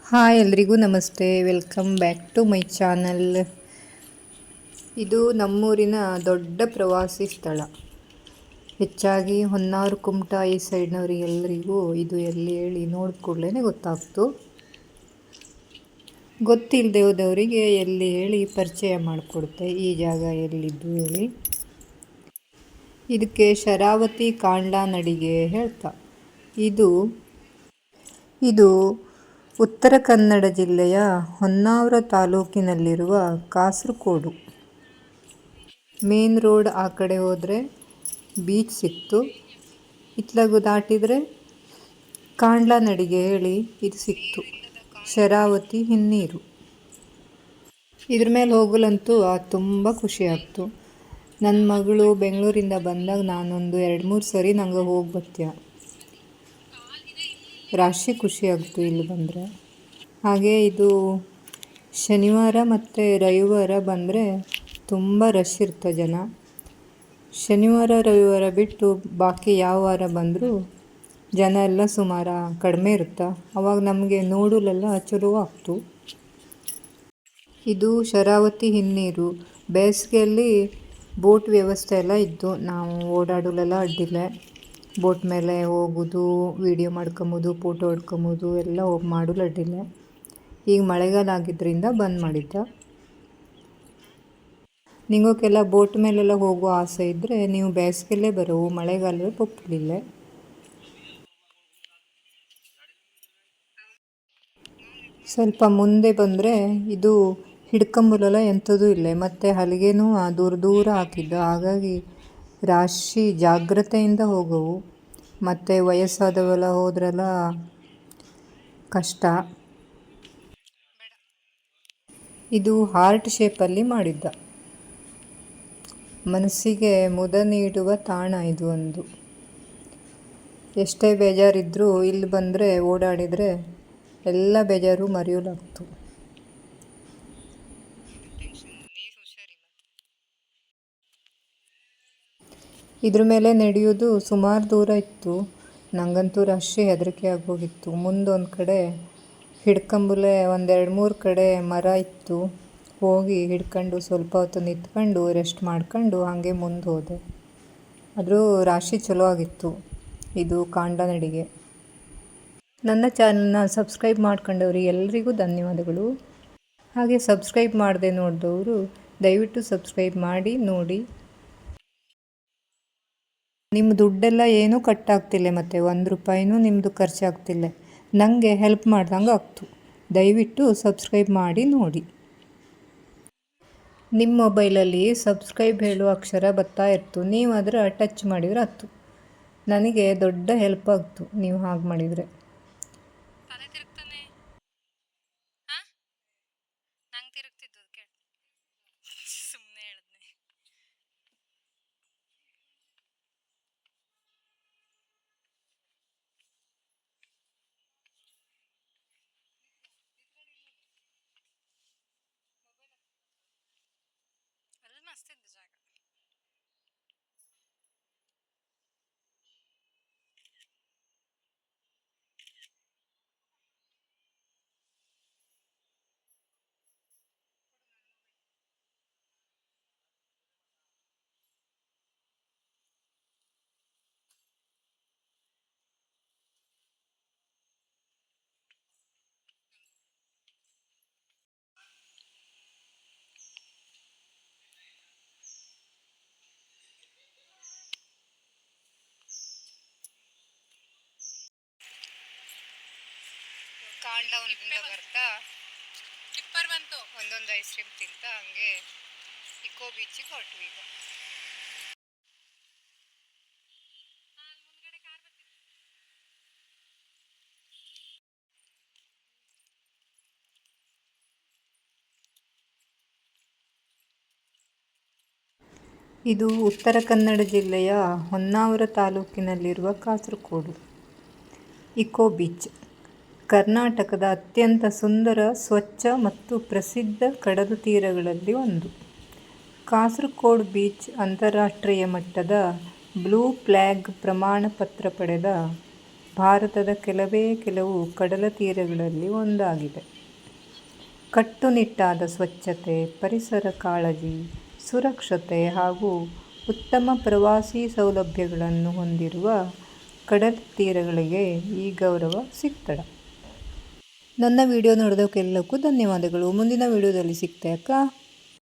Hi ಎಲ್ರಿಗೂ ನಮಸ್ತೆ, welcome back to my channel. ಇದು ನಮ್ಮೂರಿನ ದೊಡ್ಡ ಪ್ರವಾಸಿ ಸ್ಥಳ. ಹೆಚ್ಚಾಗಿ ಹೊನ್ನಾವರ ಕುಮಟಾ ಈ ಸೈಡ್ನವರಿಗೆಲ್ಲರಿಗೂ ಇದು ಎಲ್ಲಿ ಹೇಳಿ ನೋಡಿದ ಕೂಡಲೇ ಗೊತ್ತಾಗ್ತು. ಗೊತ್ತಿಲ್ಲದೆ ಹೋದವರಿಗೆ ಎಲ್ಲಿ ಹೇಳಿ ಪರಿಚಯ ಮಾಡಿಕೊಡುತ್ತೆ ಈ ಜಾಗ ಎಲ್ಲಿದ್ದು ಹೇಳಿ. ಇದಕ್ಕೆ ಶರಾವತಿ ಕಾಂಡ್ಲಾ ನಡಿಗೆ ಹೇಳ್ತಾ. ಇದು ಉತ್ತರ ಕನ್ನಡ ಜಿಲ್ಲೆಯ ಹೊನ್ನಾವರ ತಾಲೂಕಿನಲ್ಲಿರುವ ಕಾಸರಕೋಡು. ಮೇನ್ ರೋಡ್ ಆ ಕಡೆ ಹೋದರೆ ಬೀಚ್ ಸಿಕ್ತು, ಇತ್ಲಾಗು ದಾಟಿದರೆ ಕಾಂಡ್ಲಾ ನಡಿಗೆ ಹೇಳಿ ಇದು ಸಿಕ್ತು, ಶರಾವತಿ ಹಿನ್ನೀರು. ಇದ್ರ ಮೇಲೆ ಹೋಗಲಂತೂ ತುಂಬ ಖುಷಿ ಆಗ್ತು. ನನ್ನ ಮಗಳು ಬೆಂಗಳೂರಿಂದ ಬಂದಾಗ ನಾನೊಂದು 2-3 ಸರಿ ನಂಗೆ ಹೋಗಿ ಬರ್ತೀಯ. ರಾಶಿ ಖುಷಿ ಆಗ್ತು ಇಲ್ಲಿ ಬಂದರೆ. ಹಾಗೆ ಇದು ಶನಿವಾರ ಮತ್ತು ರವಿವಾರ ಬಂದರೆ ತುಂಬ ರಶ್ ಇರ್ತ ಜನ. ಶನಿವಾರ ರವಿವಾರ ಬಿಟ್ಟು ಬಾಕಿ ಯಾವ ವಾರ ಬಂದರೂ ಜನ ಎಲ್ಲ ಸುಮಾರು ಕಡಿಮೆ ಇರುತ್ತೆ. ಅವಾಗ ನಮಗೆ ನೋಡಲೆಲ್ಲ ಚಲೋ ಆಗ್ತು. ಇದು ಶರಾವತಿ ಹಿನ್ನೀರು. ಬೇಸಿಗೆಯಲ್ಲಿ ಬೋಟ್ ವ್ಯವಸ್ಥೆ ಎಲ್ಲ ಇದ್ದು ನಾವು ಓಡಾಡಲೆಲ್ಲ ಅಡ್ಡಿಲ್ಲ. ಬೋಟ್ ಮೇಲೆ ಹೋಗೋದು, ವೀಡಿಯೋ ಮಾಡ್ಕೊಂಬೋದು, ಫೋಟೋ ಹೊಡ್ಕೊಂಬೋದು ಎಲ್ಲ ಮಾಡಲು ಅಡ್ಡಿಲ್ಲ. ಈಗ ಮಳೆಗಾಲ ಆಗಿದ್ದರಿಂದ ಬಂದ್ ಮಾಡಿದ್ದ. ನಿಗೋಕ್ಕೆಲ್ಲ ಬೋಟ್ ಮೇಲೆಲ್ಲ ಹೋಗೋ ಆಸೆ ಇದ್ದರೆ ನೀವು ಬೇಸಿಗೆಲ್ಲೇ ಬರೋವು, ಮಳೆಗಾಲವೇ ಒಪ್ಪಲಿಲ್ಲ. ಸ್ವಲ್ಪ ಮುಂದೆ ಬಂದರೆ ಇದು ಹಿಡ್ಕೊಂಬಲೆಲ್ಲ ಎಂಥದೂ ಇಲ್ಲ, ಮತ್ತು ಹಲಿಗೆನೂ ದೂರ ಹಾಕಿದ್ದ. ಹಾಗಾಗಿ ರಾಶಿ ಜಾಗ್ರತೆಯಿಂದ ಹೋಗೋವು, ಮತ್ತು ವಯಸ್ಸಾದವೆಲ್ಲ ಹೋದ್ರೆಲ್ಲ ಕಷ್ಟ. ಇದು ಹಾರ್ಟ್ ಶೇಪಲ್ಲಿ ಮಾಡಿದ್ದ. ಮನಸ್ಸಿಗೆ ಮುದ ನೀಡುವ ತಾಣ ಇದು ಒಂದು. ಎಷ್ಟೇ ಬೇಜಾರಿದ್ದರೂ ಇಲ್ಲಿ ಬಂದರೆ ಓಡಾಡಿದರೆ ಎಲ್ಲ ಬೇಜಾರು ಮರೆಯಲಾಗ್ತು. ಇದ್ರ ಮೇಲೆ ನಡೆಯೋದು ಸುಮಾರು ದೂರ ಇತ್ತು. ನನಗಂತೂ ರಶ್ಶಿ ಹೆದರಿಕೆ ಆಗೋಗಿತ್ತು. ಮುಂದೊಂದು ಕಡೆ ಹಿಡ್ಕೊಂಬುಲೆ 1-2-3 ಕಡೆ ಮರ ಇತ್ತು. ಹೋಗಿ ಹಿಡ್ಕೊಂಡು ಸ್ವಲ್ಪ ಹೊತ್ತು ನಿಂತ್ಕೊಂಡು ರೆಸ್ಟ್ ಮಾಡ್ಕೊಂಡು ಹಾಗೆ ಮುಂದೆ ಹೋದೆ. ಆದರೂ ರಾಶಿ ಚಲೋ ಆಗಿತ್ತು. ಇದು ಕಾಂಡ್ಲಾ ನಡಿಗೆ. ನನ್ನ ಚಾನಲ್ನ ಸಬ್ಸ್ಕ್ರೈಬ್ ಮಾಡ್ಕೊಂಡವ್ರು ಎಲ್ರಿಗೂ ಧನ್ಯವಾದಗಳು. ಹಾಗೆ ಸಬ್ಸ್ಕ್ರೈಬ್ ಮಾಡದೆ ನೋಡಿದವರು ದಯವಿಟ್ಟು ಸಬ್ಸ್ಕ್ರೈಬ್ ಮಾಡಿ ನೋಡಿ. ನಿಮ್ಮ ದುಡ್ಡೆಲ್ಲ ಏನೂ ಕಟ್ಟಾಗ್ತಿಲ್ಲ, ಮತ್ತು 1 ರೂಪಾಯಿನೂ ನಿಮ್ಮದು ಖರ್ಚಾಗ್ತಿಲ್ಲ. ನನಗೆ ಹೆಲ್ಪ್ ಮಾಡ್ದಂಗೆ ಆಗ್ತು. ದಯವಿಟ್ಟು ಸಬ್ಸ್ಕ್ರೈಬ್ ಮಾಡಿ ನೋಡಿ. ನಿಮ್ಮ ಮೊಬೈಲಲ್ಲಿ ಸಬ್ಸ್ಕ್ರೈಬ್ ಹೇಳೋ ಅಕ್ಷರ ಬರ್ತಾ ಇರ್ತು, ನೀವು ಅದರ ಟಚ್ ಮಾಡಿದ್ರೆ ಆಯ್ತು. ನನಗೆ ದೊಡ್ಡ ಹೆಲ್ಪ್ ಆಗ್ತು ನೀವು ಹಾಗೆ ಮಾಡಿದರೆ. ಕಾಂಡ್ಲಾ ಒಂದಿಂದ ಬರ್ತಾ ಟಿಪ್ಪರ್ ಬಂತು, ಒಂದೊಂದು ಐಸ್ ಕ್ರೀಮ್ ತಿಂತ ಹಂಗೆ ಇಕೋ ಬೀಚಿಗೆ ಹೊರಟು. ಈಗ ಇದು ಉತ್ತರ ಕನ್ನಡ ಜಿಲ್ಲೆಯ ಹೊನ್ನಾವರ ತಾಲೂಕಿನಲ್ಲಿರುವ ಕಾಸರಕೋಡು. ಇಕೋ ಬೀಚ್ ಕರ್ನಾಟಕದ ಅತ್ಯಂತ ಸುಂದರ, ಸ್ವಚ್ಛ ಮತ್ತು ಪ್ರಸಿದ್ಧ ಕಡಲ ತೀರಗಳಲ್ಲಿ ಒಂದು. ಕಾಸರಕೋಡು ಬೀಚ್ ಅಂತಾರಾಷ್ಟ್ರೀಯ ಮಟ್ಟದ ಬ್ಲೂ ಫ್ಲ್ಯಾಗ್ ಪ್ರಮಾಣ ಪತ್ರ ಪಡೆದ ಭಾರತದ ಕೆಲವು ಕಡಲ ತೀರಗಳಲ್ಲಿ ಒಂದಾಗಿದೆ. ಕಟ್ಟುನಿಟ್ಟಾದ ಸ್ವಚ್ಛತೆ, ಪರಿಸರ ಕಾಳಜಿ, ಸುರಕ್ಷತೆ ಹಾಗೂ ಉತ್ತಮ ಪ್ರವಾಸಿ ಸೌಲಭ್ಯಗಳನ್ನು ಹೊಂದಿರುವ ಕಡಲ ತೀರಗಳಿಗೆ ಈ ಗೌರವ ಸಿಗ್ತದೆ. ನನ್ನ ವಿಡಿಯೋ ನೋಡೋದಕ್ಕೆಲ್ಲಕ್ಕೂ ಧನ್ಯವಾದಗಳು. ಮುಂದಿನ ವಿಡಿಯೋದಲ್ಲಿ ಸಿಗ್ತೆ ಅಕ್ಕ.